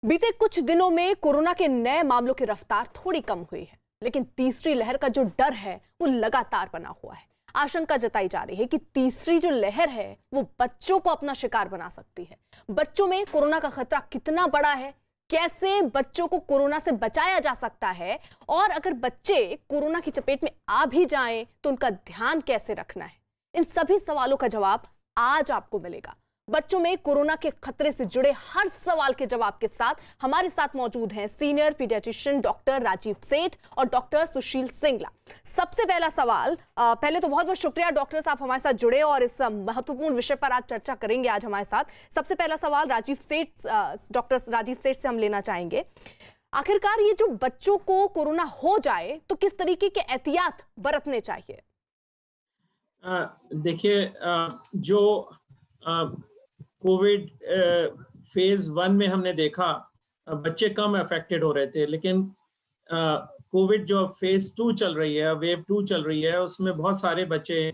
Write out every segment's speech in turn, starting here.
बीते कुछ दिनों में कोरोना के नए मामलों की रफ्तार थोड़ी कम हुई है, लेकिन तीसरी लहर का जो डर है वो लगातार बना हुआ है। आशंका जताई जा रही है कि तीसरी जो लहर है वो बच्चों को अपना शिकार बना सकती है। बच्चों में कोरोना का खतरा कितना बड़ा है, कैसे बच्चों को कोरोना से बचाया जा सकता है, और अगर बच्चे कोरोना की चपेट में आ भी जाएं तो उनका ध्यान कैसे रखना है, इन सभी सवालों का जवाब आज आपको मिलेगा। बच्चों में कोरोना के खतरे से जुड़े हर सवाल के जवाब के साथ हमारे साथ मौजूद हैं सीनियर पीडियाट्रिशियन डॉक्टर राजीव सेठ और डॉक्टर सुशील सिंगला। सबसे पहला सवाल, पहले तो बहुत बहुत शुक्रिया डॉक्टर साहब हमारे साथ जुड़े और इस महत्वपूर्ण विषय पर आज चर्चा करेंगे आज हमारे साथ। सबसे पहला सवाल राजीव सेठ, डॉक्टर राजीव सेठ से हम लेना चाहेंगे। आखिरकार ये जो बच्चों को कोरोना हो जाए तो किस तरीके के एहतियात बरतने चाहिए? देखिए, जो कोविड फेज 1 में हमने देखा बच्चे कम अफेक्टेड हो रहे थे, लेकिन कोविड जो फेज 2 चल रही है, वेव 2 चल रही है, उसमें बहुत सारे बच्चे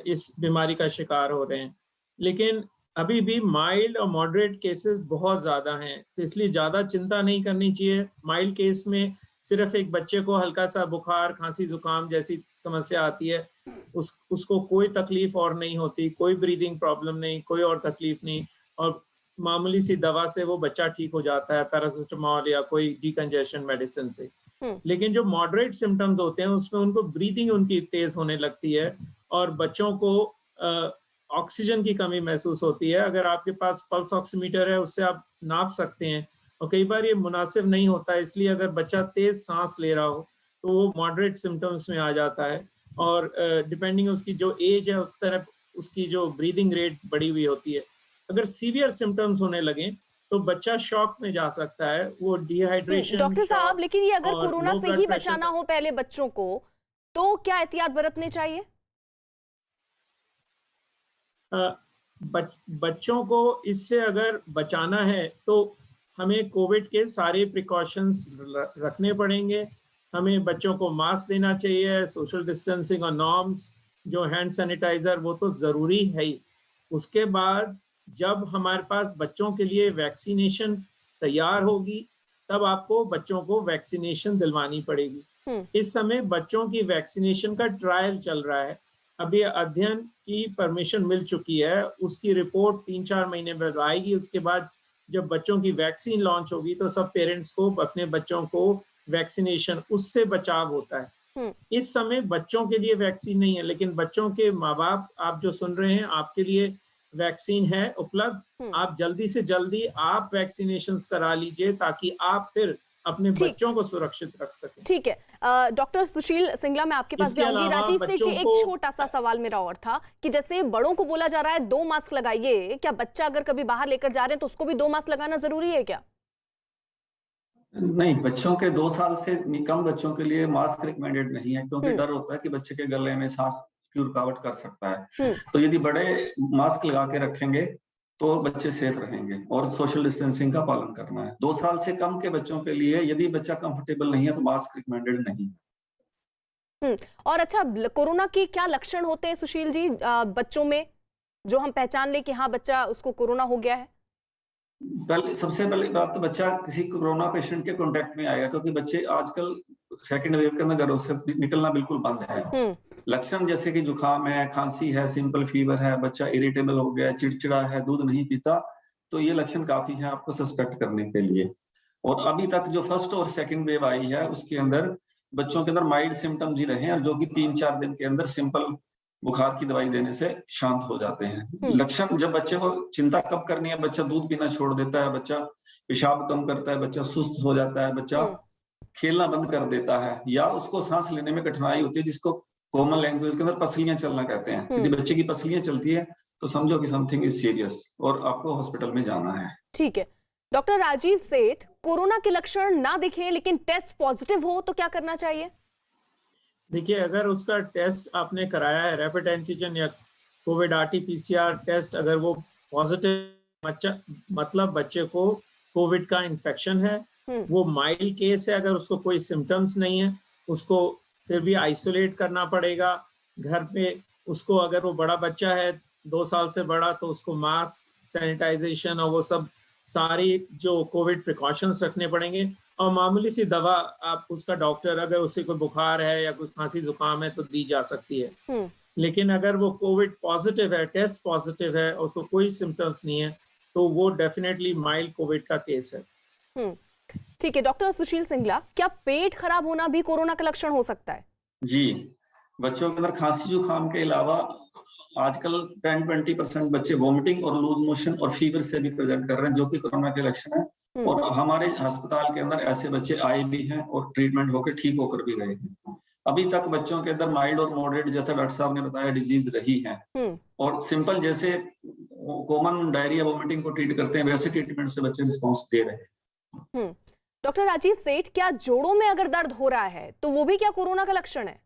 इस बीमारी का शिकार हो रहे हैं। लेकिन अभी भी माइल्ड और मॉडरेट केसेस बहुत ज़्यादा हैं, तो इसलिए ज़्यादा चिंता नहीं करनी चाहिए। माइल्ड केस में सिर्फ एक बच्चे को हल्का सा बुखार, खांसी, जुकाम जैसी समस्या आती है, उसको कोई तकलीफ और नहीं होती, कोई ब्रीदिंग प्रॉब्लम नहीं, कोई और तकलीफ नहीं, और मामूली सी दवा से वो बच्चा ठीक हो जाता है, पैरासिटामोल या कोई डिकंजेशन मेडिसिन से। लेकिन जो मॉडरेट सिम्टम्स होते हैं उसमें उनको ब्रीदिंग उनकी तेज होने लगती है और बच्चों को ऑक्सीजन की कमी महसूस होती है। अगर आपके पास पल्स ऑक्सीमीटर है उससे आप नाप सकते हैं, और कई बार ये मुनासिब नहीं होता है, इसलिए अगर बच्चा तेज सांस ले रहा हो तो वो मॉडरेट सिम्टम्स में आ जाता है, और डिपेंडिंग उसकी जो एज है उस तरफ उसकी जो ब्रीदिंग रेट बढ़ी हुई होती है। अगर सीवियर सिम्टम्स होने लगे तो बच्चा शॉक में जा सकता है, वो डिहाइड्रेशन। डॉक्टर साहब, लेकिन ये अगर और कोरोना लो से ब्लड ही प्रेशर बचाना हो पहले बच्चों को, तो क्या एहतियात बरतने चाहिए? बच्चों को इससे अगर बचाना है तो हमें कोविड के सारे प्रिकॉशंस रखने पड़ेंगे। हमें बच्चों को मास्क देना चाहिए, सोशल डिस्टेंसिंग और नॉर्म्स, जो हैंड सैनिटाइजर, वो तो ज़रूरी है ही। उसके बाद जब हमारे पास बच्चों के लिए वैक्सीनेशन तैयार होगी तब आपको बच्चों को वैक्सीनेशन दिलवानी पड़ेगी। इस समय बच्चों की वैक्सीनेशन का ट्रायल चल रहा है। अभी अध्ययन की परमिशन मिल चुकी है, उसकी रिपोर्ट 3-4 महीने बाद आएगी। उसके बाद जब बच्चों की वैक्सीन लॉन्च होगी तो सब पेरेंट्स को अपने बच्चों को वैक्सीनेशन, उससे बचाव होता है। इस समय बच्चों के लिए वैक्सीन नहीं है, लेकिन बच्चों के माँ बाप, आप जो सुन रहे हैं, आपके लिए वैक्सीन है उपलब्ध। आप जल्दी से जल्दी आप वैक्सीनेशंस करा लीजिए ताकि आप फिर अपने बच्चों को सुरक्षित रख सकें। ठीक है। डॉक्टर सुशील सिंगला, मैं आपके पास जाऊंगी। राजीव सेठ जी, एक छोटा सा सवाल मेरा और था कि जैसे बड़ों को बोला जा रहा है 2 मास्क लगाइए, क्या बच्चा अगर कभी बाहर लेकर जा रहे हैं तो उसको भी 2 मास्क लगाना जरूरी है क्या? नहीं, बच्चों के 2 साल से कम बच्चों के लिए मास्क रिकमेंडेड नहीं है, क्योंकि डर होता है कि बच्चे के गले में सांस की रुकावट कर सकता है। तो यदि बड़े मास्क लगा के रखेंगे तो बच्चे सेफ रहेंगे, और सोशल डिस्टेंसिंग का पालन करना है। 2 साल से कम के बच्चों के लिए यदि बच्चा कंफर्टेबल नहीं है तो मास्क रिकमेंडेड नहीं है। और अच्छा, कोरोना के क्या लक्षण होते हैं सुशील जी बच्चों में, जो हम पहचान ले कि हाँ बच्चा उसको कोरोना हो गया है? सबसे पहले बात तो बच्चा किसी कोरोना पेशेंट के कांटेक्ट में आएगा, क्योंकि बच्चे आजकल सेकंड वेव के अंदर घरों से निकलना बिल्कुल बंद है। लक्षण जैसे कि जुकाम है, खांसी है, सिंपल फीवर है, बच्चा इरिटेबल हो गया है, चिड़चिड़ा है, दूध नहीं पीता, तो ये लक्षण काफी है आपको सस्पेक्ट करने के लिए। और अभी तक जो फर्स्ट और सेकंड वेव आई है उसके अंदर बच्चों के अंदर माइल्ड सिम्टम्स ही रहे हैं, और जो कि 3-4 दिन के अंदर सिंपल बुखार की दवाई देने से शांत हो जाते हैं। लक्षण, जब बच्चे को चिंता कब करनी है, बच्चा दूध पीना छोड़ देता है, बच्चा पेशाब कम करता है, बच्चा सुस्त हो जाता है, बच्चा खेलना बंद कर देता है, या उसको सांस लेने में कठिनाई होती है, जिसको कॉमन लैंग्वेज के अंदर पसलियां चलना कहते हैं। यदि बच्चे की पसलियां चलती है तो समझो कि समथिंग इज सीरियस और आपको हॉस्पिटल में जाना है। ठीक है। डॉक्टर राजीव सेठ, कोरोना के लक्षण ना दिखे लेकिन टेस्ट पॉजिटिव हो तो क्या करना चाहिए? देखिए, अगर उसका टेस्ट आपने कराया है, रैपिड एंटीजन या कोविड आरटी-पीसीआर टेस्ट, अगर वो पॉजिटिव, मतलब बच्चे को कोविड का इन्फेक्शन है, वो माइल्ड केस है, अगर उसको कोई सिम्टम्स नहीं है, उसको फिर भी आइसोलेट करना पड़ेगा घर पे। उसको, अगर वो बड़ा बच्चा है 2 साल से बड़ा, तो उसको मास्क, सैनिटाइजेशन और वो सब सारी जो कोविड प्रिकॉशंस रखने पड़ेंगे और मामूली सी दवा आप उसका डॉक्टर अगर उसे कोई बुखार है या कोई खांसी जुकाम है तो दी जा सकती है। लेकिन अगर वो कोविड पॉजिटिव है, टेस्ट पॉजिटिव है और उसको कोई सिम्टम्स नहीं है तो वो डेफिनेटली माइल्ड कोविड का केस है। ठीक है डॉक्टर सुशील सिंगला, क्या पेट खराब होना भी कोरोना का लक्षण हो सकता है? जी, बच्चों के अंदर खांसी जुकाम के अलावा आजकल 10-20% बच्चे वोमिटिंग और लूज मोशन और फीवर से भी प्रेजेंट कर रहे हैं, जो कि कोरोना के लक्षण है। और हमारे अस्पताल के अंदर ऐसे बच्चे आए भी हैं और ट्रीटमेंट होकर ठीक होकर भी गए हैं। अभी तक बच्चों के अंदर माइल्ड और मॉडरेट, जैसा डॉक्टर साहब ने बताया, डिजीज रही है और सिंपल जैसे कॉमन डायरिया वोमिटिंग को ट्रीट करते हैं वैसे ट्रीटमेंट से बच्चे रिस्पॉन्स दे रहे हैं। डॉक्टर राजीव सेठ, क्या जोड़ों में अगर दर्द हो रहा है तो वो भी क्या कोरोना का लक्षण है?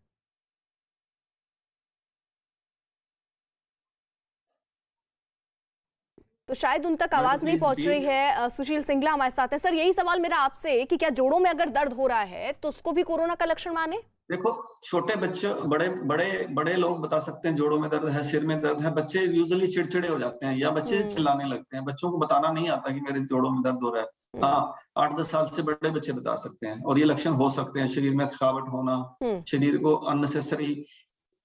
तो शायद उन तक आवाज नहीं पहुंच रही है। सुशील सिंगला हमारे साथ है। सर, यही सवाल मेरा आपसे कि क्या जोड़ों में अगर दर्द हो रहा है तो उसको भी कोरोना का लक्षण माने? देखो, छोटे बच्चे, बड़े बड़े बड़े लोग बता सकते हैं जोड़ों में दर्द है, सिर में दर्द है। बच्चे यूजुअली चिड़चिड़े हो जाते हैं या बच्चे चिल्लाने लगते हैं। बच्चों को बताना नहीं आता कि मेरे जोड़ों में दर्द हो रहा है। हाँ, 8-10 साल से बड़े बच्चे बता सकते हैं और ये लक्षण हो सकते हैं। शरीर में थकावट होना, शरीर को अननेसेसरी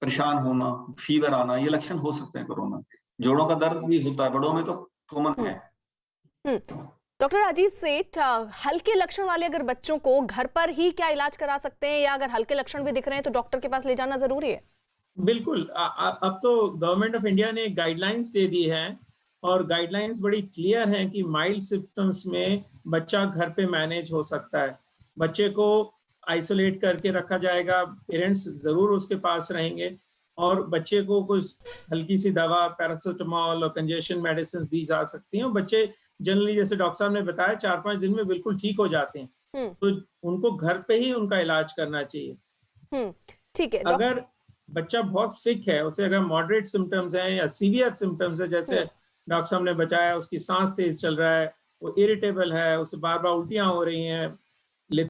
परेशान होना, फीवर आना, ये लक्षण हो सकते हैं कोरोना के। जोड़ों का दर्द भी होता है, बड़ों में तो कॉमन है। डॉक्टर राजीव सेठ, हल्के लक्षण वाले अगर बच्चों को घर पर ही क्या इलाज करा सकते हैं या अगर हल्के लक्षण भी दिख रहे हैं तो डॉक्टर के पास ले जाना जरूरी है? बिल्कुल। अब तो गवर्नमेंट ऑफ इंडिया ने गाइडलाइंस दे दी है और गाइडलाइंस बड़ी क्लियर हैं कि माइल्ड सिम्टम्स में बच्चा घर पे मैनेज हो सकता है। बच्चे को आइसोलेट करके रखा जाएगा, पेरेंट्स जरूर उसके पास रहेंगे और बच्चे को कुछ हल्की सी दवा, पैरासिटामोल और कंजेशन मेडिसिन दी जा सकती हैं और बच्चे जनरली, जैसे डॉक्टर साहब ने बताया, 4-5 दिन में बिल्कुल ठीक हो जाते हैं। तो उनको घर पे ही उनका इलाज करना चाहिए। ठीक है। अगर बच्चा बहुत सिक है, उसे अगर मॉडरेट सिम्टम्स हैं या सीवियर सिम्टम्स है, जैसे डॉक्टर साहब ने बताया उसकी सांस तेज चल रहा है, वो इरिटेबल है, उसे बार बार उल्टियां हो रही हैं,